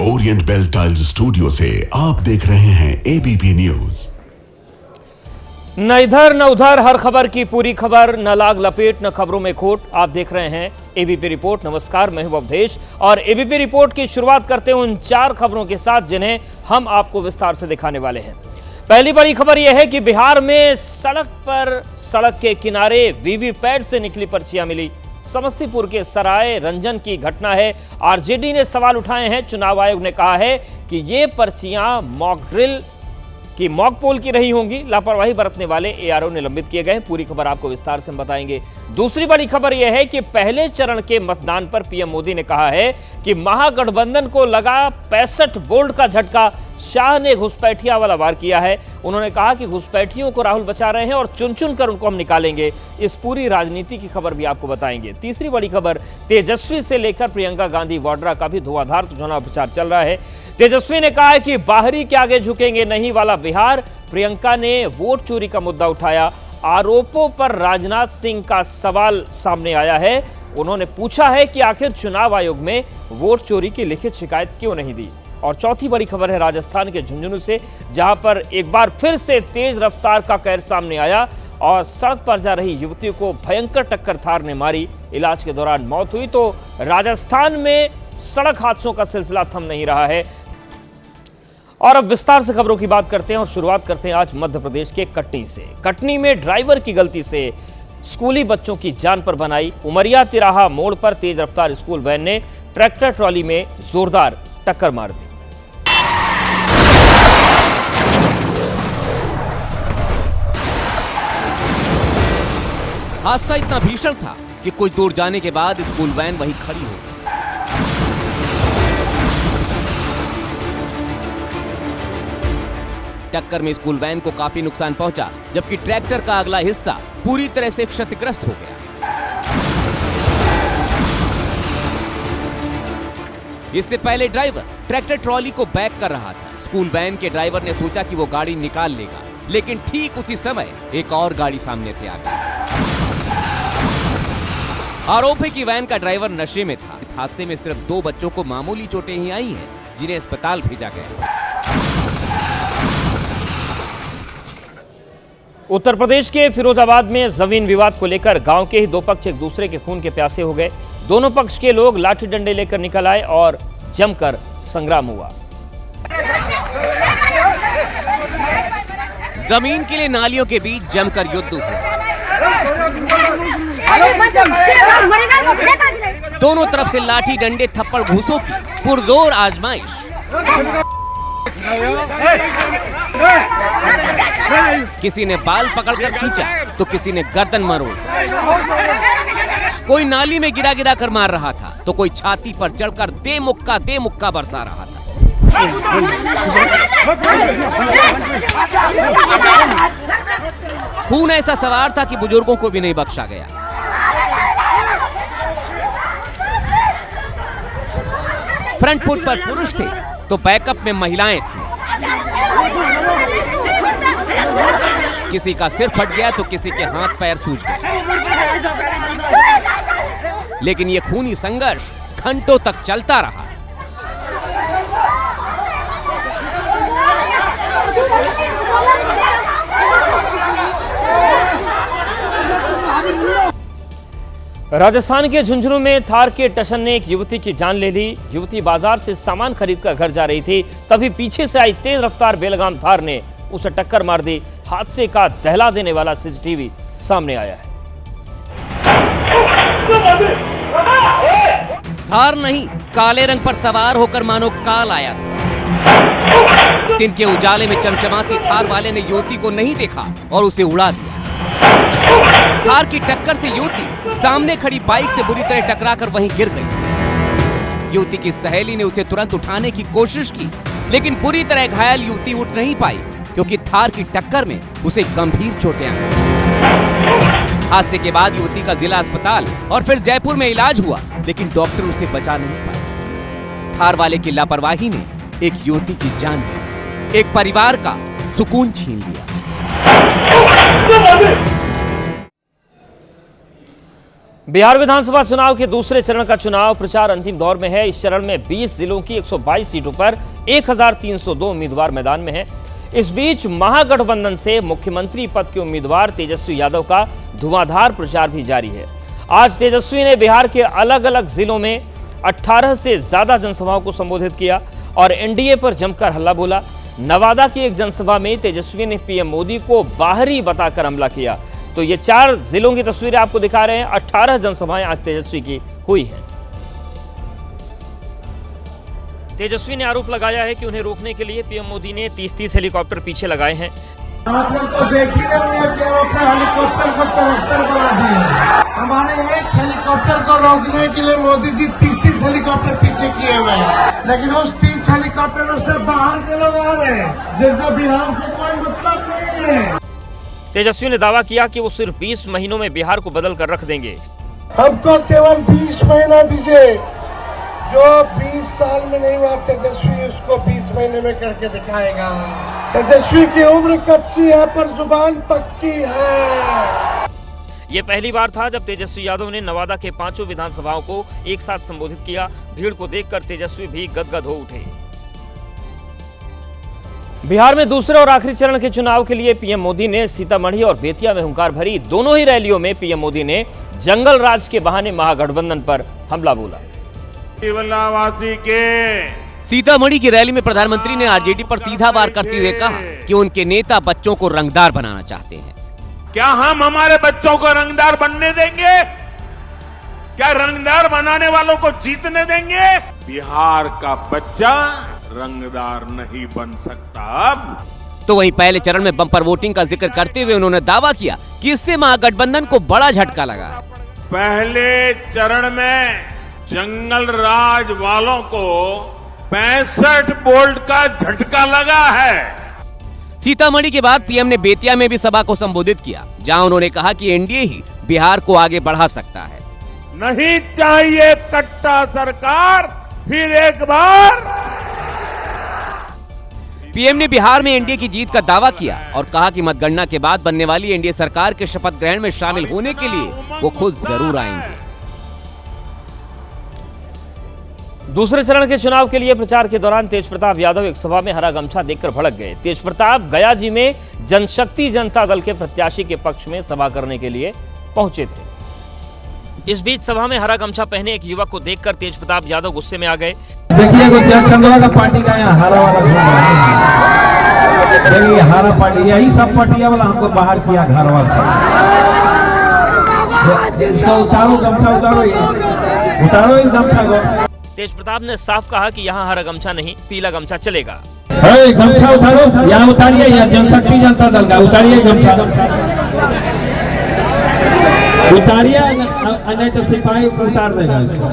Orient bell tiles studio से आप देख रहे हैं एबीपी न्यूज। न इधर न उधर, हर खबर की पूरी खबर, न लाग लपेट न खबरों में खोट। आप देख रहे हैं एबीपी रिपोर्ट। नमस्कार, मैं हूं अवधेश और एबीपी रिपोर्ट की शुरुआत करते हैं उन 4 खबरों के साथ जिन्हें हम आपको विस्तार से दिखाने वाले हैं। पहली बड़ी खबर यह है कि बिहार में सड़क के किनारे वीवीपैट से निकली पर्चियां मिली। समस्तीपुर के सराय रंजन की घटना है। आरजेडी ने सवाल उठाए हैं। चुनाव आयोग ने कहा है कि ये पर्चियां मॉक पोल की रही होंगी। लापरवाही बरतने वाले एआरओ निलंबित किए गए। पूरी खबर आपको विस्तार से बताएंगे। दूसरी बड़ी खबर यह है कि पहले चरण के मतदान पर पीएम मोदी ने कहा है कि महागठबंधन को लगा 65 वोल्ट का झटका। शाह ने घुसपैठिया वाला वार किया है। उन्होंने कहा कि घुसपैठियों को राहुल बचा रहे हैं और चुन चुन कर उनको हम निकालेंगे। इस पूरी राजनीति की खबर भी आपको बताएंगे। तीसरी बड़ी खबर, तेजस्वी से लेकर प्रियंका गांधी वाड्रा का भी धुआंधार चुनाव प्रचार चल रहा है। तेजस्वी ने कहा है कि बाहरी के आगे झुकेंगे नहीं वाला बिहार। प्रियंका ने वोट चोरी का मुद्दा उठाया। आरोपों पर राजनाथ सिंह का सवाल सामने आया है। उन्होंने पूछा है कि आखिर चुनाव आयोग में वोट चोरी की लिखित शिकायत क्यों नहीं दी। और चौथी बड़ी खबर है राजस्थान के झुंझुनू से, जहां पर एक बार फिर से तेज रफ्तार का कहर सामने आया और सड़क पर जा रही युवती को भयंकर टक्कर थार ने मारी। इलाज के दौरान मौत हुई। तो राजस्थान में सड़क हादसों का सिलसिला थम नहीं रहा है। और अब विस्तार से खबरों की बात करते हैं और शुरुआत करते हैं आज मध्य प्रदेश के कटनी से। कटनी में ड्राइवर की गलती से स्कूली बच्चों की जान पर बनाई। उमरिया तिराहा मोड़ पर तेज रफ्तार स्कूल वैन ने ट्रैक्टर ट्रॉली में जोरदार टक्कर मार दी। हादसा इतना भीषण था कि कुछ दूर जाने के बाद स्कूल वैन वहीं खड़ी हो गई। टक्कर में स्कूल वैन को काफी नुकसान पहुंचा, जबकि ट्रैक्टर का अगला हिस्सा पूरी तरह से क्षतिग्रस्त हो गया। इससे पहले ड्राइवर ट्रैक्टर ट्रॉली को बैक कर रहा था। स्कूल वैन के ड्राइवर ने सोचा कि वो गाड़ी निकाल लेगा, लेकिन ठीक उसी समय एक और गाड़ी सामने से आ गई। आरोप है कि वैन का ड्राइवर नशे में था। इस हादसे में सिर्फ 2 बच्चों को मामूली चोटें ही आई हैं, जिन्हें अस्पताल भेजा गया। उत्तर प्रदेश के फिरोजाबाद में जमीन विवाद को लेकर गांव के ही 2 पक्ष एक दूसरे के खून के प्यासे हो गए। दोनों पक्ष के लोग लाठी डंडे लेकर निकल आए और जमकर संग्राम हुआ। जमीन के लिए नालियों के बीच जमकर युद्ध हुआ। दोनों तरफ से लाठी डंडे थप्पड़ घूसों की पुरजोर आजमाइश। किसी ने बाल पकड़कर खींचा तो किसी ने गर्दन मरोड़। कोई नाली में गिरा गिरा कर मार रहा था तो कोई छाती पर चढ़कर दे मुक्का बरसा रहा था। खून ऐसा सवार था कि बुजुर्गों को भी नहीं बख्शा गया। फ्रंट फुट पर पुरुष थे तो बैकअप में महिलाएं थीं। किसी का सिर फट गया तो किसी के हाथ पैर सूज गए। लेकिन यह खूनी संघर्ष घंटों तक चलता रहा। राजस्थान के झुंझुनू में थार के टशन ने एक युवती की जान ले ली। युवती बाजार से सामान खरीदकर घर जा रही थी, तभी पीछे से आई तेज रफ्तार बेलगाम थार ने उसे टक्कर मार दी। हादसे का दहला देने वाला सीसीटीवी सामने आया है। थार नहीं, काले रंग पर सवार होकर मानो काल आया था। दिन के उजाले में चमचमाती थार वाले ने युवती को नहीं देखा और उसे उड़ा दिया। थार की टक्कर से युवती सामने खड़ी बाइक से बुरी तरह टकराकर वहीं गिर गई। युवती की सहेली ने उसे तुरंत उठाने की कोशिश की, लेकिन बुरी तरह घायल युवती उठ नहीं पाई क्योंकि थार की टक्कर में उसे गंभीर चोटें आई। हादसे के बाद युवती का जिला अस्पताल और फिर जयपुर में इलाज हुआ, लेकिन डॉक्टर उसे बचा नहीं पाए। थार वाले की लापरवाही ने एक युवती की जान ली, एक परिवार का सुकून छीन लिया। बिहार विधानसभा चुनाव के दूसरे चरण का चुनाव प्रचार अंतिम दौर में है। इस चरण में 20 जिलों की 122 सीटों पर 1302 उम्मीदवार मैदान में हैं। इस बीच महागठबंधन से मुख्यमंत्री पद के उम्मीदवार तेजस्वी यादव का धुआंधार प्रचार भी जारी है। आज तेजस्वी ने बिहार के अलग अलग जिलों में 18 से ज्यादा जनसभाओं को संबोधित किया और एनडीए पर जमकर हल्ला बोला। नवादा की एक जनसभा में तेजस्वी ने पीएम मोदी को बाहरी बताकर हमला किया। तो ये 4 जिलों की तस्वीरें आपको दिखा रहे हैं। 18 जनसभाएं आज तेजस्वी की हुई हैं। तेजस्वी ने आरोप लगाया है कि उन्हें रोकने के लिए पीएम मोदी ने 30-30 हेलीकॉप्टर पीछे लगाए हैं। आप लोग तो देख ही रहे हैं कि अपने हेलीकॉप्टर को तरक्कर बना दिए। हमारे एक हेलीकॉप्टर को रोकने के लिए मोदी जी 30-30 हेलीकॉप्टर पीछे किए हुए हैं, लेकिन उस 30 हेलीकॉप्टरों से बाहर के लोग आ रहे हैं जिनको बिहार से कोई मतलब नहीं है। तेजस्वी ने दावा किया कि वो सिर्फ 20 महीनों में बिहार को बदल कर रख देंगे। हमको केवल 20 महीना दीजिए, जो 20 साल में नहीं हुआ तेजस्वी उसको 20 महीने में करके दिखाएगा। तेजस्वी की उम्र कच्ची है पर जुबान पक्की है। ये पहली बार था जब तेजस्वी यादव ने नवादा के 5 विधानसभाओं को एक साथ संबोधित किया। भीड़ को देखकर तेजस्वी भी गदगद हो उठे। बिहार में दूसरे और आखिरी चरण के चुनाव के लिए पीएम मोदी ने सीतामढ़ी और बेतिया में हुंकार भरी। दोनों ही रैलियों में पीएम मोदी ने जंगल राज के बहाने महागठबंधन पर हमला बोला। सीतामढ़ी की रैली में प्रधानमंत्री ने आरजेडी पर सीधा वार करते हुए कहा कि उनके नेता बच्चों को रंगदार बनाना चाहते हैं। क्या हम हमारे बच्चों को रंगदार बनने देंगे? क्या रंगदार बनाने वालों को जीतने देंगे? बिहार का बच्चा रंगदार नहीं बन सकता। तो वहीं पहले चरण में बम्पर वोटिंग का जिक्र करते हुए उन्होंने दावा किया कि इससे महागठबंधन को बड़ा झटका लगा। पहले चरण में जंगल राज वालों को 65 वोल्ट का झटका लगा है। सीतामढ़ी के बाद पीएम ने बेतिया में भी सभा को संबोधित किया, जहां उन्होंने कहा कि एनडीए ही बिहार को आगे बढ़ा सकता है। नहीं चाहिए कट्टा सरकार फिर एक बार। पीएम ने बिहार में एनडीए की जीत का दावा किया और कहा कि मतगणना के बाद बनने वाली एनडीए सरकार के शपथ ग्रहण में शामिल होने के लिए वो खुद जरूर आएंगे। दूसरे चरण के चुनाव के लिए प्रचार के दौरान तेजप्रताप यादव एक सभा में हरा गमछा देखकर भड़क गए। तेजप्रताप गया जी में जनशक्ति जनता दल के प्रत्याशी के पक्ष में सभा करने के लिए पहुंचे थे। इस बीच सभा में हरा गमछा पहने एक युवक को देखकर तेजप्रताप यादव गुस्से में आ गए। देखिए का पार्टी का यहाँ हरा वाला देखिए हरा पार्टी, यही सब पार्टियां वाला हमको बाहर किया घर वाला। उतारो गमछा, उतारो इस गमछा को। तेजप्रताप ने साफ कहा कि यहाँ हरा गमछा नहीं, पीला गमछा चलेगा। गमछा उतारो, यहाँ उतारिए, यहाँ जनशक्ति जनता दल का उतारिए गमछा, उतारिए, नहीं तो सिपाही उतार देगा इसको।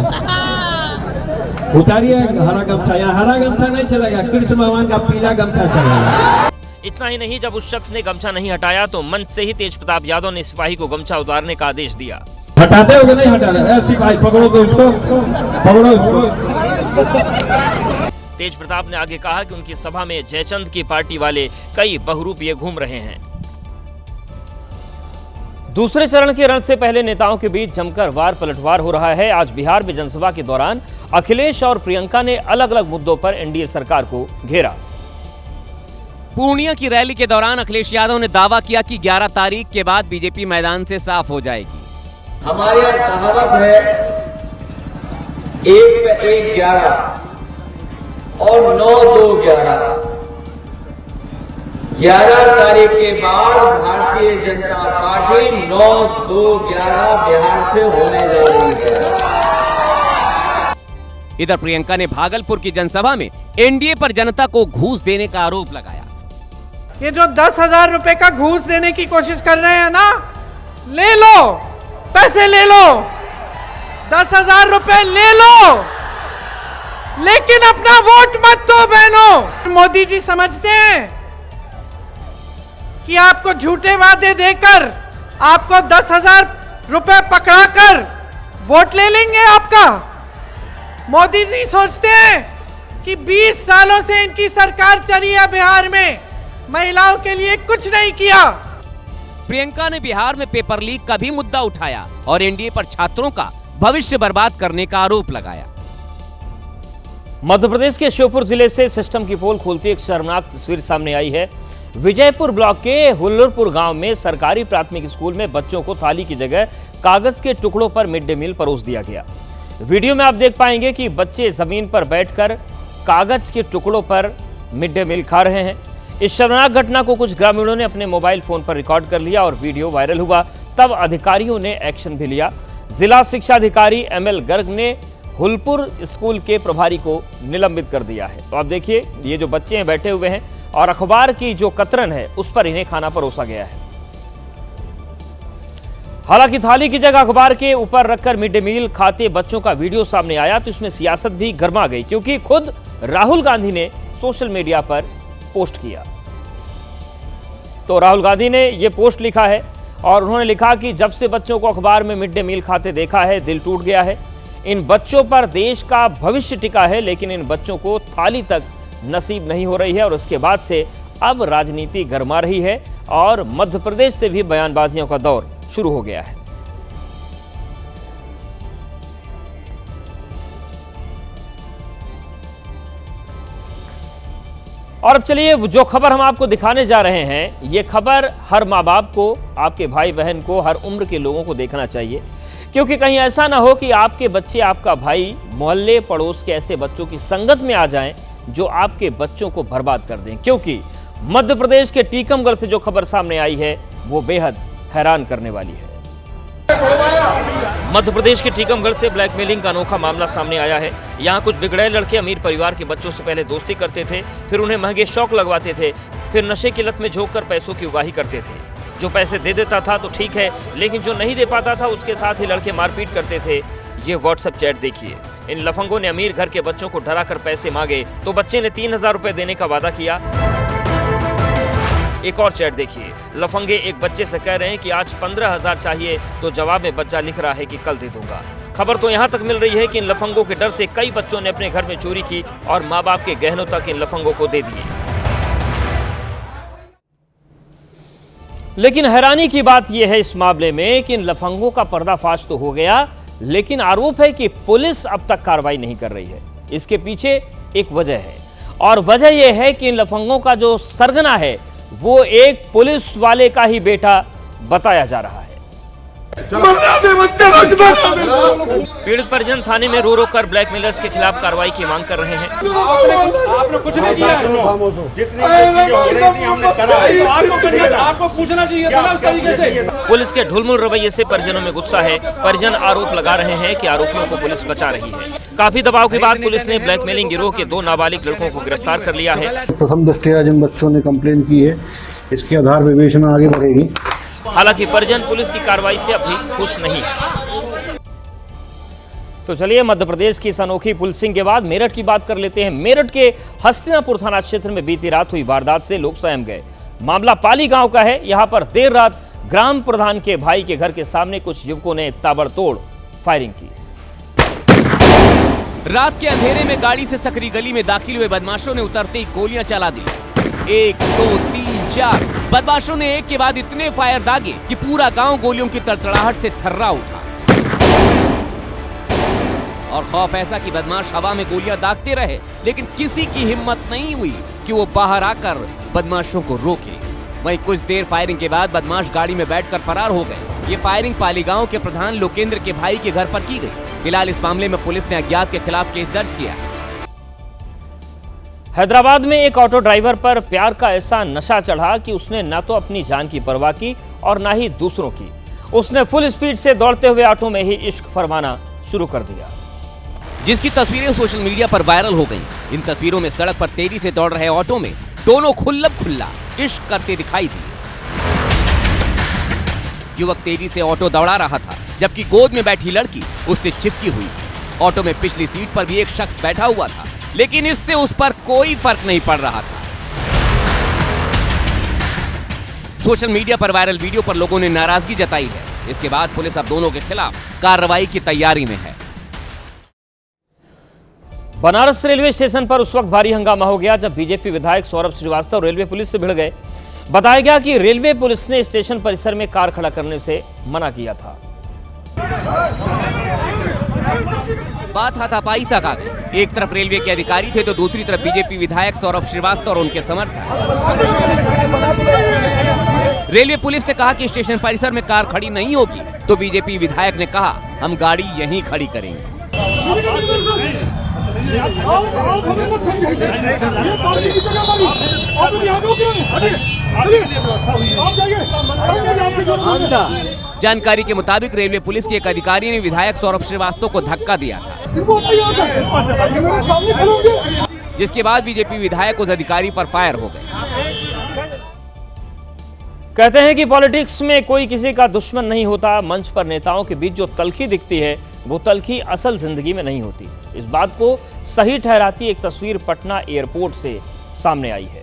उतारिए हरा गमछा, यहाँ हरा गमछा नहीं चलेगा, कृष्ण भगवान का पीला गमछा चलेगा। इतना ही नहीं, जब उस शख्स ने गमछा नहीं हटाया तो मंच से ही तेजप्रताप यादव ने सिपाही को गमछा उतारने का आदेश दिया। हटाते हो कि नहीं हटा रहे? सिपाही पकड़ो तो उसको, पकड़ो उसको। तेजप्रताप ने आगे कहा कि उनकी सभा में जयचंद की पार्टी वाले कई बहुरूपिये घूम रहे हैं। दूसरे चरण के रण से पहले नेताओं के बीच जमकर वार पलटवार हो रहा है। आज बिहार में जनसभा के दौरान अखिलेश और प्रियंका ने अलग अलग मुद्दों पर एनडीए सरकार को घेरा। पूर्णिया की रैली के दौरान अखिलेश यादव ने दावा किया कि 11 तारीख के बाद बीजेपी मैदान से साफ हो जाएगी। हमारे यहाँ कहावत है 1 पे 1 11 और 9 2 11। 11 तारीख के बाद भारतीय जनता पार्टी 9 2 11 बिहार से होने जा रही है। इधर प्रियंका ने भागलपुर की जनसभा में एनडीए पर जनता को घूस देने का आरोप लगाया। ये जो 10,000 रुपए का घूस देने की कोशिश कर रहे हैं ना, ले लो, पैसे ले लो, 10,000 रुपए ले लो, लेकिन अपना वोट मत दो बहनों। मोदी जी समझते हैं कि आपको झूठे वादे देकर आपको 10,000 रुपए पकड़ाकर वोट ले लेंगे आपका। मोदी जी सोचते हैं कि 20 सालों से इनकी सरकार चली है, बिहार में महिलाओं के लिए कुछ नहीं किया। प्रियंका ने बिहार में पेपर लीक का भी मुद्दा उठाया और एनडीए पर छात्रों का भविष्य बर्बाद करने का आरोप लगाया। मध्य प्रदेश के श्योपुर जिले से सिस्टम की पोल खोलती एक शर्मनाक तस्वीर सामने आई है। विजयपुर ब्लॉक के हुल्लुरपुर गांव में सरकारी प्राथमिक स्कूल में बच्चों को थाली की जगह कागज के टुकड़ों पर मिड डे मील परोस दिया गया। वीडियो में आप देख पाएंगे कि बच्चे जमीन पर बैठकर कागज के टुकड़ों पर मिड डे मील खा रहे हैं। इस शर्मनाक घटना को कुछ ग्रामीणों ने अपने मोबाइल फोन पर रिकॉर्ड कर लिया और वीडियो वायरल हुआ। तब अधिकारियों ने एक्शन भी लिया। जिला शिक्षा अधिकारी एमएल गर्ग ने हुल्लुरपुर स्कूल के प्रभारी को निलंबित कर दिया है। तो आप देखिए, ये जो बच्चे हैं बैठे हुए हैं और अखबार की जो कतरन है उस पर इन्हें खाना परोसा गया है। हालांकि थाली की जगह अखबार के ऊपर रखकर मिड डे मील खाते बच्चों का वीडियो सामने आया तो इसमें सियासत भी गर्मा गई, क्योंकि खुद राहुल गांधी ने सोशल मीडिया पर पोस्ट किया। तो राहुल गांधी ने यह पोस्ट लिखा है और उन्होंने लिखा कि जब से बच्चों को अखबार में मिड डे मील खाते देखा है, दिल टूट गया है। इन बच्चों पर देश का भविष्य टिका है, लेकिन इन बच्चों को थाली तक नसीब नहीं हो रही है और उसके बाद से अब राजनीति गरमा रही है और मध्य प्रदेश से भी बयानबाजियों का दौर शुरू हो गया है। और अब चलिए जो खबर हम आपको दिखाने जा रहे हैं, ये खबर हर माँ बाप को, आपके भाई बहन को, हर उम्र के लोगों को देखना चाहिए, क्योंकि कहीं ऐसा ना हो कि आपके बच्चे, आपका भाई मोहल्ले पड़ोस के ऐसे बच्चों की संगत में आ जाएं जो आपके बच्चों को बर्बाद कर दें। क्योंकि मध्य प्रदेश के टीकमगढ़ से जो खबर सामने आई है वो बेहद हैरान करने वाली है। मध्य प्रदेश के टीकमगढ़ से ब्लैकमेलिंग का अनोखा मामला सामने आया है। यहाँ कुछ बिगड़े लड़के अमीर परिवार के बच्चों से पहले दोस्ती करते थे, फिर उन्हें महंगे शौक लगवाते थे, फिर नशे की लत में झोंककर पैसों की उगाही करते थे। जो पैसे दे देता था तो ठीक है, लेकिन जो नहीं दे पाता था उसके साथ ही लड़के मारपीट करते थे। ये व्हाट्सएप चैट देखिए। इन लफंगों ने अमीर घर के बच्चों को डरा कर पैसे मांगे तो बच्चे ने 3000 रुपए देने का वादा किया। एक और चैट देखिए। लफंगे एक बच्चे से कह रहे हैं कि आज 15,000 चाहिए, तो जवाब में बच्चा लिख रहा है कि कल दे दूंगा। खबर तो यहाँ तक मिल रही है कि इन लफंगों के डर से कई बच्चों ने अपने घर में चोरी की और माँ बाप के गहनों तक इन लफंगों को दे दिए। लेकिन हैरानी की बात यह है इस मामले में कि इन लफंगों का पर्दाफाश तो हो गया, लेकिन आरोप है कि पुलिस अब तक कार्रवाई नहीं कर रही है। इसके पीछे एक वजह है और वजह यह है कि इन लफंगों का जो सरगना है वो एक पुलिस वाले का ही बेटा बताया जा रहा है। पीड़ित परिजन थाने में रो रो कर ब्लैकमेलर्स के खिलाफ कार्रवाई की मांग कर रहे हैं। आपने कुछ नहीं किया, आपको पूछना चाहिए था उस तरीके से। पुलिस के ढुलमुल रवैये से परिजनों में गुस्सा है। परिजन आरोप लगा रहे हैं कि आरोपियों को पुलिस बचा रही है। काफी दबाव के बाद पुलिस ने ब्लैकमेलिंग गिरोह के 2 नाबालिग लड़कों को गिरफ्तार कर लिया है। प्रथम दृष्टया जिन बच्चों ने कंप्लेन की है, इसके आधार विवेचना आगे बढ़ेगी। हालांकि परिजन पुलिस की कार्रवाई से अभी खुश नहीं है। तो चलिए मध्य प्रदेश की इस अनोखी पुलिसिंग के बाद मेरठ की बात कर लेते हैं। मेरठ के हस्तिनापुर थाना क्षेत्र में बीती रात हुई वारदात से लोग सहम गए। मामला पाली गांव का है। यहां पर देर रात ग्राम प्रधान के भाई के घर के सामने कुछ युवकों ने ताबड़तोड़ फायरिंग की। रात के अंधेरे में गाड़ी से सकरी गली में दाखिल हुए बदमाशों ने उतरते ही गोलियां चला दी। 1, 2, 3, 4 बदमाशों ने एक के बाद इतने फायर दागे कि पूरा गांव गोलियों की तड़तड़ाहट से थर्रा उठा। और खौफ ऐसा कि बदमाश हवा में गोलियां दागते रहे, लेकिन किसी की हिम्मत नहीं हुई कि वो बाहर आकर बदमाशों को रोके। वहीं कुछ देर फायरिंग के बाद बदमाश गाड़ी में बैठकर फरार हो गए। ये फायरिंग पाली गांव के प्रधान लोकेंद्र के भाई के घर पर की गई। फिलहाल इस मामले में पुलिस ने अज्ञात के खिलाफ केस दर्ज किया है। हैदराबाद में एक ऑटो ड्राइवर पर प्यार का ऐसा नशा चढ़ा कि उसने न तो अपनी जान की परवाह की और न ही दूसरों की। उसने फुल स्पीड से दौड़ते हुए ऑटो में ही इश्क फरमाना शुरू कर दिया, जिसकी तस्वीरें सोशल मीडिया पर वायरल हो गईं। इन तस्वीरों में सड़क पर तेजी से दौड़ रहे ऑटो में दोनों खुल्ला इश्क करते दिखाई दिए। युवक तेजी से ऑटो दौड़ा रहा था, जबकि गोद में बैठी लड़की उससे चिपकी हुई। ऑटो में पिछली सीट पर भी एक शख्स बैठा हुआ था, लेकिन इससे उस पर कोई फर्क नहीं पड़ रहा था। सोशल मीडिया पर वायरल वीडियो पर लोगों ने नाराजगी जताई है। इसके बाद पुलिस अब दोनों के खिलाफ कार्रवाई की तैयारी में है। बनारस रेलवे स्टेशन पर उस वक्त भारी हंगामा हो गया जब बीजेपी विधायक सौरभ श्रीवास्तव रेलवे पुलिस से भिड़ गए। बताया गया कि रेलवे पुलिस ने स्टेशन परिसर में कार खड़ा करने से मना किया था। बात हाथापाई तक आ गई। एक तरफ रेलवे के अधिकारी थे तो दूसरी तरफ बीजेपी विधायक सौरभ श्रीवास्तव और उनके समर्थक। रेलवे पुलिस ने कहा कि स्टेशन परिसर में कार खड़ी नहीं होगी, तो बीजेपी विधायक ने कहा हम गाड़ी यहीं खड़ी करेंगे। जानकारी के मुताबिक रेलवे पुलिस के एक अधिकारी ने विधायक सौरभ श्रीवास्तव को धक्का दिया था, जिसके बाद बीजेपी विधायक उस अधिकारी पर फायर हो गए। कहते हैं कि पॉलिटिक्स में कोई किसी का दुश्मन नहीं होता। मंच पर नेताओं के बीच जो तल्खी दिखती है वो तल्खी असल जिंदगी में नहीं होती। इस बात को सही ठहराती एक तस्वीर पटना एयरपोर्ट से सामने आई है।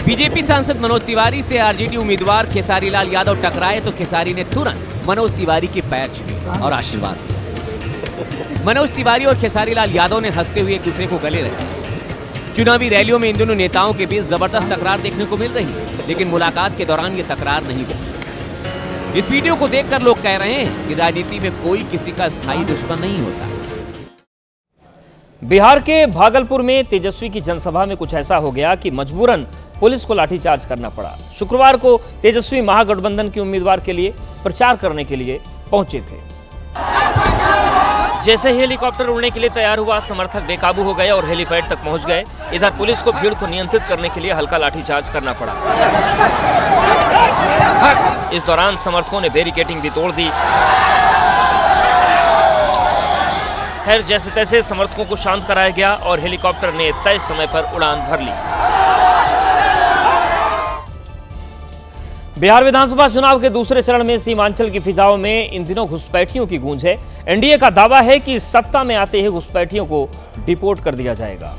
बीजेपी सांसद मनोज तिवारी से आरजेडी उम्मीदवार खेसारी लाल यादव टकराए तो खेसारी ने तुरंत मनोज तिवारी के पैर छुए और आशीर्वाद दिया। मनोज तिवारी और खेसारी लाल यादव ने हंसते हुए एक दूसरे को गले लगाए। चुनावी रैलियों में इन दोनों नेताओं के बीच जबरदस्त तकरार देखने को मिल रही है, लेकिन मुलाकात के दौरान ये तकरार नहीं दिखी। इस वीडियो को देखकर लोग कह रहे हैं कि राजनीति में कोई किसी का स्थायी दुश्मन नहीं होता। बिहार के भागलपुर में तेजस्वी की जनसभा में कुछ ऐसा हो गया कि मजबूरन पुलिस को लाठीचार्ज करना पड़ा। शुक्रवार को तेजस्वी महागठबंधन के उम्मीदवार के लिए प्रचार करने के लिए पहुंचे थे। जैसे ही हेलीकॉप्टर उड़ने के लिए तैयार हुआ, समर्थक बेकाबू हो गए और हेलीपैड तक पहुंच गए। इधर पुलिस को भीड़ को नियंत्रित करने के लिए हल्का लाठीचार्ज करना पड़ा। इस दौरान समर्थकों ने बैरिकेडिंग भी तोड़ दी। खैर, जैसे तैसे समर्थकों को शांत कराया गया और हेलीकॉप्टर ने तय समय पर उड़ान भर ली। बिहार विधानसभा चुनाव के दूसरे चरण में सीमांचल की फिजाओं में इन दिनों घुसपैठियों की गूंज है। एनडीए का दावा है कि सत्ता में आते ही घुसपैठियों को डिपोर्ट कर दिया जाएगा।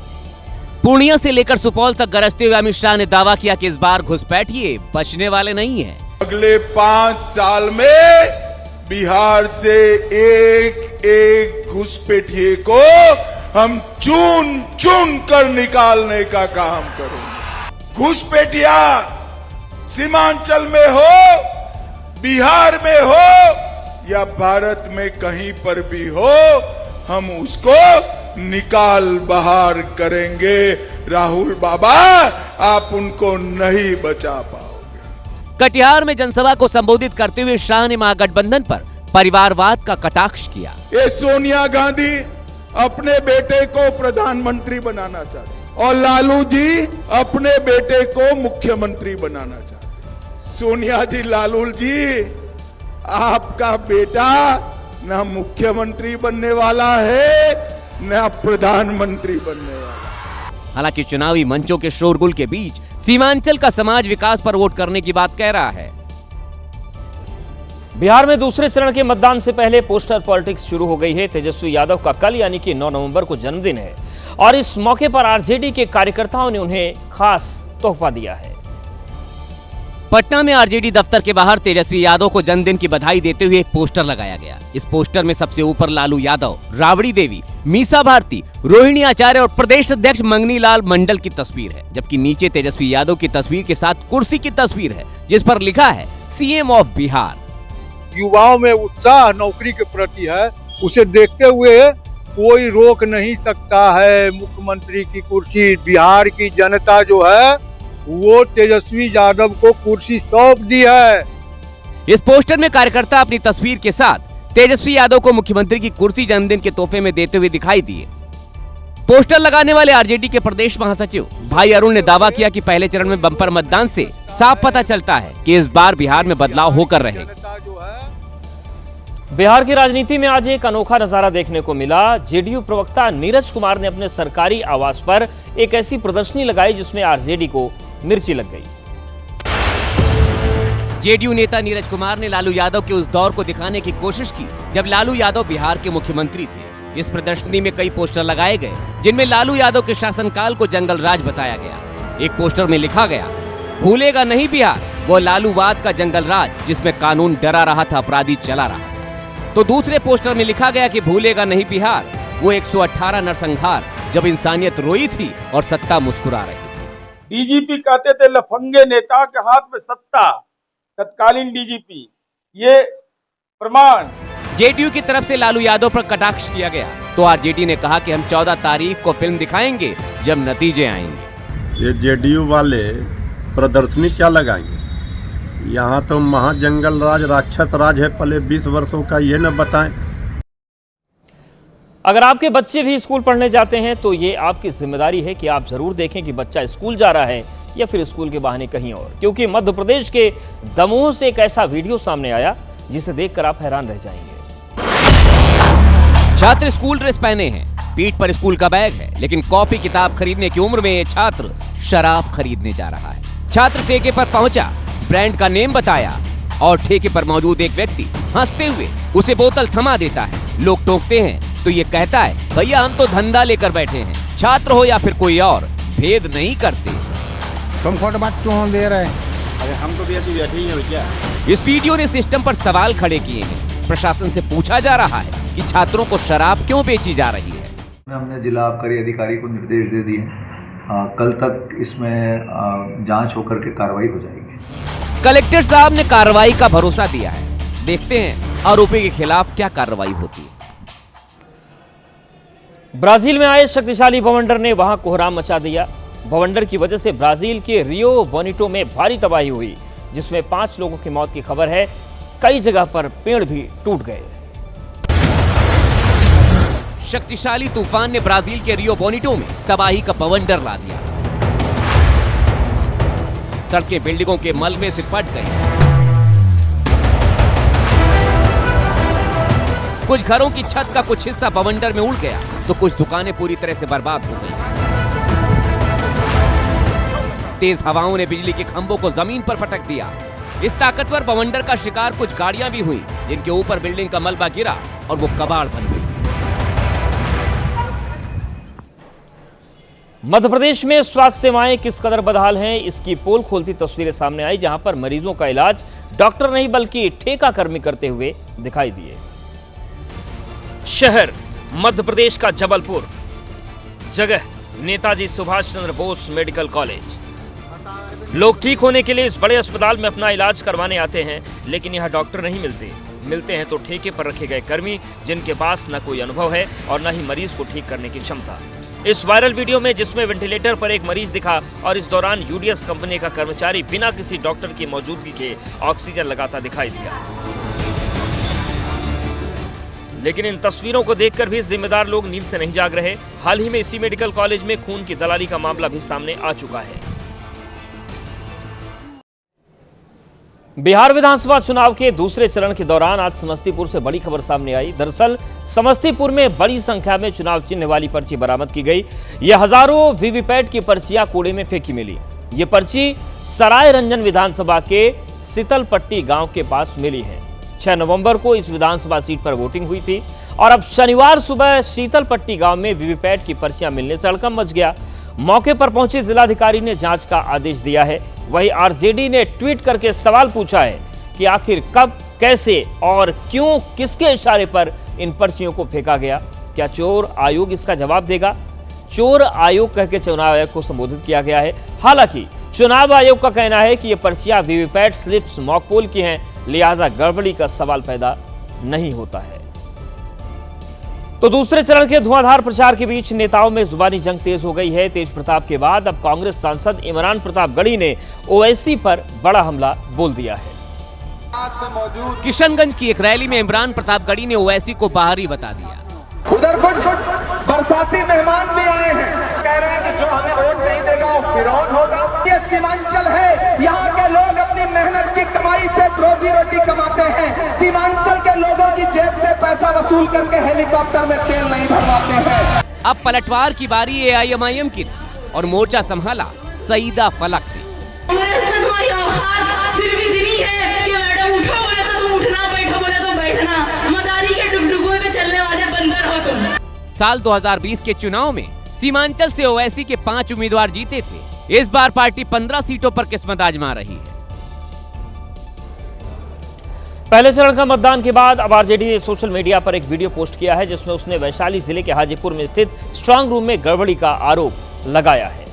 पूर्णिया से लेकर सुपौल तक गरजते हुए अमित शाह ने दावा किया कि इस बार घुसपैठिए बचने वाले नहीं हैं। अगले 5 साल में बिहार से एक एक घुसपैठिए को हम चुन चुन कर निकालने का काम करेंगे। घुसपैठिया सीमांचल में हो, बिहार में हो या भारत में कहीं पर भी हो, हम उसको निकाल बाहर करेंगे। राहुल बाबा, आप उनको नहीं बचा पाओगे। कटिहार में जनसभा को संबोधित करते हुए शाह ने महागठबंधन पर परिवारवाद का कटाक्ष किया। ये सोनिया गांधी अपने बेटे को प्रधानमंत्री बनाना चाहते और लालू जी अपने बेटे को मुख्यमंत्री बनाना चाहते। सोनिया जी, लालू जी, आपका बेटा ना मुख्यमंत्री बनने वाला है ना प्रधानमंत्री बनने वाला। हालांकि चुनावी मंचों के शोरगुल के बीच सीमांचल का समाज विकास पर वोट करने की बात कह रहा है। बिहार में दूसरे चरण के मतदान से पहले पोस्टर पॉलिटिक्स शुरू हो गई है। तेजस्वी यादव का कल यानी कि 9 नवंबर को जन्मदिन है और इस मौके पर आरजेडी के कार्यकर्ताओं ने उन्हें खास तोहफा दिया है। पटना में आरजेडी दफ्तर के बाहर तेजस्वी यादव को जन्मदिन की बधाई देते हुए एक पोस्टर लगाया गया। इस पोस्टर में सबसे ऊपर लालू यादव, राबड़ी देवी, मीसा भारती, रोहिणी आचार्य और प्रदेश अध्यक्ष मंगनी लाल मंडल की तस्वीर है, जबकि नीचे तेजस्वी यादव की तस्वीर के साथ कुर्सी की तस्वीर है जिस पर लिखा है सीएम ऑफ बिहार। युवाओं में उत्साह नौकरी के प्रति है, उसे देखते हुए कोई रोक नहीं सकता है मुख्यमंत्री की कुर्सी। बिहार की जनता जो है वो तेजस्वी यादव को कुर्सी सौंप दी है। इस पोस्टर में कार्यकर्ता अपनी तस्वीर के साथ तेजस्वी यादव को मुख्यमंत्री की कुर्सी जन्मदिन के तोहफे में देते हुए दिखाई दिए। पोस्टर लगाने वाले आरजेडी के प्रदेश महासचिव भाई अरुण ने दावा किया कि पहले चरण में बम्पर मतदान से साफ पता चलता है कि इस बार बिहार में बदलाव होकर रहेगा। बिहार की राजनीति में आज एक अनोखा नजारा देखने को मिला। जेडीयू प्रवक्ता नीरज कुमार ने अपने सरकारी आवास पर एक ऐसी प्रदर्शनी लगाई जिसमें आरजेडी को मिर्ची लग गई। जेडीयू नेता नीरज कुमार ने लालू यादव के उस दौर को दिखाने की कोशिश की जब लालू यादव बिहार के मुख्यमंत्री थे। इस प्रदर्शनी में कई पोस्टर लगाए गए जिनमें लालू यादव के शासनकाल को जंगल राज बताया गया। एक पोस्टर में लिखा गया, भूलेगा नहीं बिहार वो लालूवाद का जंगल राज जिसमें कानून डरा रहा था, अपराधी चला रहा। तो दूसरे पोस्टर में लिखा गया कि भूलेगा नहीं बिहार वो 118 नरसंहार जब इंसानियत रोई थी और सत्ता मुस्कुरा रही। डीजीपी कहते थे लफंगे नेता के हाथ में सत्ता, तत्कालीन डीजीपी, ये प्रमाण। जेडीयू की तरफ से लालू यादव पर कटाक्ष किया गया तो आरजेडी ने कहा कि हम 14 तारीख को फिल्म दिखाएंगे जब नतीजे आएंगे। ये जेडीयू वाले प्रदर्शनी क्या लगाएंगे? यहाँ तो महाजंगल राज, राक्षस राज है पहले 20 वर्षों का, ये न बताएं। अगर आपके बच्चे भी स्कूल पढ़ने जाते हैं तो ये आपकी जिम्मेदारी है कि आप जरूर देखें कि बच्चा स्कूल जा रहा है या फिर स्कूल के बहाने कहीं और, क्योंकि मध्य प्रदेश के दमोह से एक ऐसा वीडियो सामने आया जिसे देखकर आप हैरान रह जाएंगे। छात्र स्कूल ड्रेस पहने हैं, पीठ पर स्कूल का बैग है, लेकिन कॉपी किताब खरीदने की उम्र में ये छात्र शराब खरीदने जा रहा है। छात्र ठेके पर पहुंचा, ब्रांड का नेम बताया और ठेके पर मौजूद एक व्यक्ति हंसते हुए उसे बोतल थमा देता है। लोग टोकते हैं तो ये कहता है, भैया हम तो धंधा लेकर बैठे हैं, छात्र हो या फिर कोई और, भेद नहीं करते। तुमको तो बात क्यों दे रहे हैं? अरे हम तो भी ऐसे बैठे ही हैं क्या? इस वीडियो ने सिस्टम पर सवाल खड़े किए हैं। प्रशासन से पूछा जा रहा है कि छात्रों को शराब क्यों बेची जा रही है। हमने जिला आबकारी अधिकारी को निर्देश दे दिए, कल तक इसमें जांच होकर के कार्रवाई हो जाएगी। कलेक्टर साहब ने कार्रवाई का भरोसा दिया है। देखते हैं आरोपी के खिलाफ क्या कार्रवाई होती है। ब्राजील में आए शक्तिशाली बवंडर ने वहां कोहराम मचा दिया। बवंडर की वजह से ब्राजील के रियो बोनिटो में भारी तबाही हुई, जिसमें 5 लोगों की मौत की खबर है। कई जगह पर पेड़ भी टूट गए। शक्तिशाली तूफान ने ब्राजील के रियो बोनिटो में तबाही का बवंडर ला दिया। सड़कें बिल्डिंगों के मलबे से पट गई। कुछ घरों की छत का कुछ हिस्सा बवंडर में उड़ गया तो कुछ दुकानें पूरी तरह से बर्बाद हो गई। तेज हवाओं ने बिजली के खंभों को जमीन पर पटक दिया। इस ताकतवर बवंडर का शिकार कुछ गाड़ियां भी हुई, जिनके ऊपर बिल्डिंग का मलबा गिरा और वो कबाड़ बन गई। मध्य प्रदेश में स्वास्थ्य सेवाएं किस कदर बदहाल हैं, इसकी पोल खोलती तस्वीरें सामने आई, जहां पर मरीजों का इलाज डॉक्टर नहीं बल्कि ठेका कर्मी करते हुए दिखाई दिए। शहर मध्य प्रदेश का जबलपुर, जगह नेताजी सुभाष चंद्र बोस मेडिकल कॉलेज। लोग ठीक होने के लिए इस बड़े अस्पताल में अपना इलाज करवाने आते हैं, लेकिन यहाँ डॉक्टर नहीं मिलते हैं तो ठेके पर रखे गए कर्मी, जिनके पास न कोई अनुभव है और न ही मरीज को ठीक करने की क्षमता। इस वायरल वीडियो में जिसमें वेंटिलेटर पर एक मरीज दिखा और इस दौरान यूडीएस कंपनी का कर्मचारी बिना किसी डॉक्टर की मौजूदगी के ऑक्सीजन लगाता दिखाई दिया। लेकिन इन तस्वीरों को देखकर भी जिम्मेदार लोग नींद से नहीं जाग रहे। हाल ही में इसी मेडिकल कॉलेज में खून की दलाली का मामला भी सामने आ चुका है। बिहार विधानसभा चुनाव के दूसरे चरण के दौरान आज समस्तीपुर से बड़ी खबर सामने आई। दरअसल समस्तीपुर में बड़ी संख्या में चुनाव चिन्ह वाली पर्ची बरामद की गई। ये हजारों वीवीपैट की पर्चियां कूड़े में फेंकी मिली। ये पर्ची सराय रंजन विधानसभा के सितलपट्टी गांव के पास मिली है। 6 नवंबर को इस विधानसभा सीट पर वोटिंग हुई थी और अब शनिवार सुबह शीतलपट्टी गांव में वीवीपैट की पर्चियां मिलने से हड़कंप मच गया। मौके पर पहुंचे जिलाधिकारी ने जांच का आदेश दिया है। वहीं आरजेडी ने ट्वीट करके सवाल पूछा है कि आखिर कब, कैसे और क्यों, किसके इशारे पर इन पर्चियों को फेंका गया। क्या चोर आयोग इसका जवाब देगा? चोर आयोग कह के चुनाव आयोग को संबोधित किया गया है। हालांकि चुनाव आयोग का कहना है कि ये पर्चियां वीवीपैट स्लिप्स मॉक पोल की हैं, लिहाजा गड़बड़ी का सवाल पैदा नहीं होता है। तो दूसरे चरण के धुआंधार प्रचार के बीच नेताओं में जुबानी जंग तेज हो गई है। तेज प्रताप के बाद अब कांग्रेस सांसद इमरान प्रतापगढ़ी ने ओवैसी पर बड़ा हमला बोल दिया है। किशनगंज की एक रैली में इमरान प्रतापगढ़ी ने ओवैसी को बाहरी बता दिया। उधर कुछ बरसाती मेहमान भी आए हैं, कह रहे हैं कि जो हमें वोट नहीं देगा वो फिरौन होगा। ये सीमांचल है, यहाँ के लोग अपनी मेहनत की कमाई से रोजी रोटी कमाते हैं। सीमांचल के लोगों की जेब से पैसा वसूल करके हेलीकॉप्टर में तेल नहीं भरवाते हैं। अब पलटवार की बारी एआईएमआईएम की थी और मोर्चा संभाला सईदा फलक ने। साल 2020 के चुनाव में सीमांचल से ओवैसी के 5 उम्मीदवार जीते थे। इस बार पार्टी 15 सीटों पर किस्मत आजमा रही है। पहले चरण का मतदान के बाद अब आरजेडी ने सोशल मीडिया पर एक वीडियो पोस्ट किया है, जिसमें उसने वैशाली जिले के हाजीपुर में स्थित स्ट्रांग रूम में गड़बड़ी का आरोप लगाया है।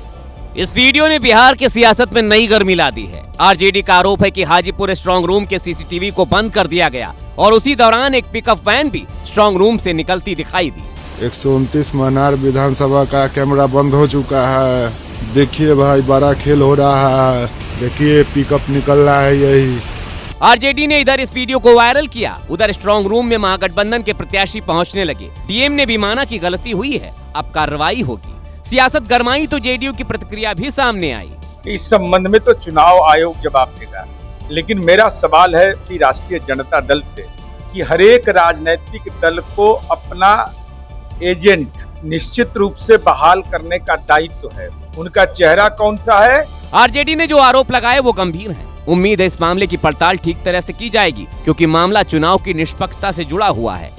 इस वीडियो ने बिहार की सियासत में नई गर्मी ला दी है। आरजेडी का आरोप है कि हाजीपुर स्ट्रांग रूम के सीसीटीवी को बंद कर दिया गया और उसी दौरान एक पिकअप वैन भी स्ट्रांग रूम से निकलती दिखाई दी। 129 मनार विधानसभा का कैमरा बंद हो चुका है। देखिए भाई, बड़ा खेल हो रहा है। देखिए पिकअप निकल रहा है। यही आरजेडी ने इधर इस वीडियो को वायरल किया, उधर स्ट्रांग रूम में महागठबंधन के प्रत्याशी पहुंचने लगे। डीएम ने भी माना कि गलती हुई है, अब कार्रवाई होगी। सियासत गरमाई तो जेडीयू की प्रतिक्रिया भी सामने आई। इस संबंध में तो चुनाव आयोग जवाब देगा, लेकिन मेरा सवाल है कि राष्ट्रीय जनता दल से कि हर एक राजनीतिक दल को अपना एजेंट निश्चित रूप से बहाल करने का दायित्व है। उनका चेहरा कौन सा है? आरजेडी ने जो आरोप लगाए वो गंभीर हैं। उम्मीद है इस मामले की पड़ताल ठीक तरह से की जाएगी, क्योंकि मामला चुनाव की निष्पक्षता से जुड़ा हुआ है।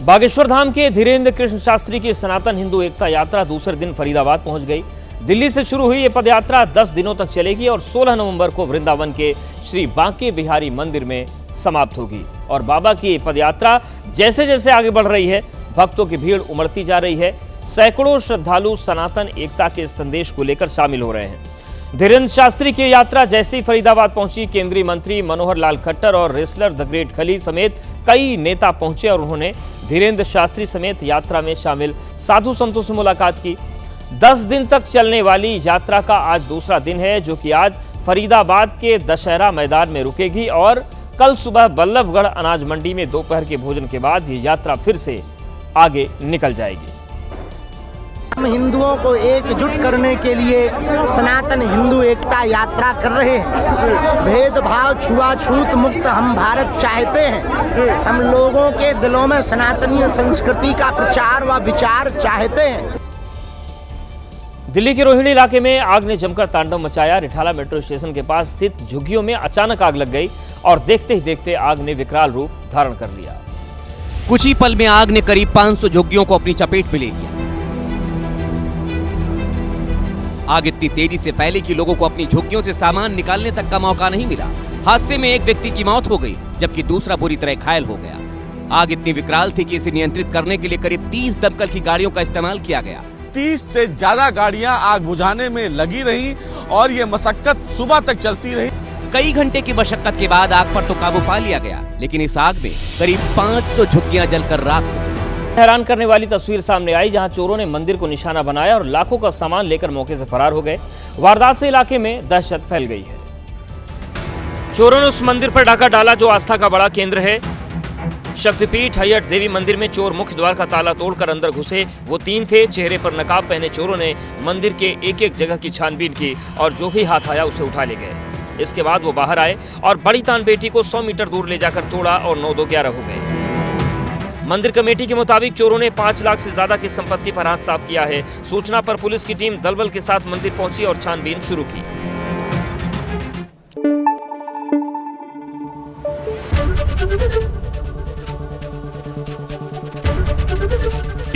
बागेश्वर धाम के धीरेन्द्र कृष्ण शास्त्री की सनातन हिंदू एकता यात्रा दूसरे दिन फरीदाबाद पहुंच गई। दिल्ली से शुरू हुई ये पदयात्रा 10 दिनों तक चलेगी और 16 नवंबर को वृंदावन के श्री बांके बिहारी मंदिर में समाप्त होगी। और बाबा की पदयात्रा जैसे जैसे आगे बढ़ रही है, भक्तों की भीड़ उमड़ती जा रही है। सैकड़ों श्रद्धालु सनातन एकता के संदेश को लेकर शामिल हो रहे हैं। धीरेन्द्र शास्त्री की यात्रा जैसे ही फरीदाबाद पहुंची, केंद्रीय मंत्री मनोहर लाल खट्टर और रेसलर द ग्रेट खली समेत कई नेता पहुंचे और उन्होंने धीरेन्द्र शास्त्री समेत यात्रा में शामिल साधु संतों से मुलाकात की। 10 दिन तक चलने वाली यात्रा का आज दूसरा दिन है, जो कि आज फरीदाबाद के दशहरा मैदान में रुकेगी और कल सुबह बल्लभगढ़ अनाज मंडी में दोपहर के भोजन के बाद ये यात्रा फिर से आगे निकल जाएगी। हम हिंदुओं को एकजुट करने के लिए सनातन हिंदू एकता यात्रा कर रहे हैं। भेदभाव छुआछूत मुक्त हम भारत चाहते हैं। हम लोगों के दिलों में सनातनीय संस्कृति का प्रचार व विचार चाहते हैं। दिल्ली के रोहिणी इलाके में आग ने जमकर तांडव मचाया। रिठाला मेट्रो स्टेशन के पास स्थित झुग्गियों में अचानक आग लग गई और देखते ही देखते आग ने विकराल रूप धारण कर लिया। कुछ ही पल में आग ने करीब 500 झुग्गियों को अपनी चपेट में ले लिया। आग इतनी तेजी से फैली कि लोगों को अपनी झुग्गियों से सामान निकालने तक का मौका नहीं मिला। हादसे में एक व्यक्ति की मौत हो गई, जबकि दूसरा बुरी तरह घायल हो गया। आग इतनी विकराल थी कि इसे नियंत्रित करने के लिए करीब 30 दमकल की गाड़ियों का इस्तेमाल किया गया। 30 से ज्यादा गाड़ियां आग बुझाने में लगी रही और ये मशक्कत सुबह तक चलती रही। कई घंटे की मशक्कत के बाद आग पर तो काबू पा लिया गया, लेकिन इस आग में करीब 500 झुग्गियां जलकर राख हो गई। हैरान करने वाली तस्वीर सामने आई, जहां चोरों ने मंदिर को निशाना बनाया और लाखों का सामान लेकर मौके से फरार हो गए। वारदात से इलाके में दहशत फैल गई है। चोरों ने उस मंदिर पर डाका डाला जो आस्था का बड़ा केंद्र है। शक्तिपीठ हयट देवी मंदिर में चोर मुख्य द्वार का ताला तोड़कर अंदर घुसे। वो 3 थे। चेहरे पर नकाब पहने चोरों ने मंदिर के एक एक जगह की छानबीन की और जो भी हाथ आया उसे उठा ले गए। इसके बाद वो बाहर आए और बड़ी तान बेटी को 100 मीटर दूर ले जाकर तोड़ा और 9-2-11 हो गए। मंदिर कमेटी के मुताबिक चोरों ने 5 लाख से ज्यादा की संपत्ति पर हाथ साफ किया है। सूचना पर पुलिस की टीम दलबल के साथ मंदिर पहुंची और छानबीन शुरू की।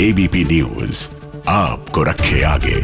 एबीपी न्यूज आपको रखे आगे।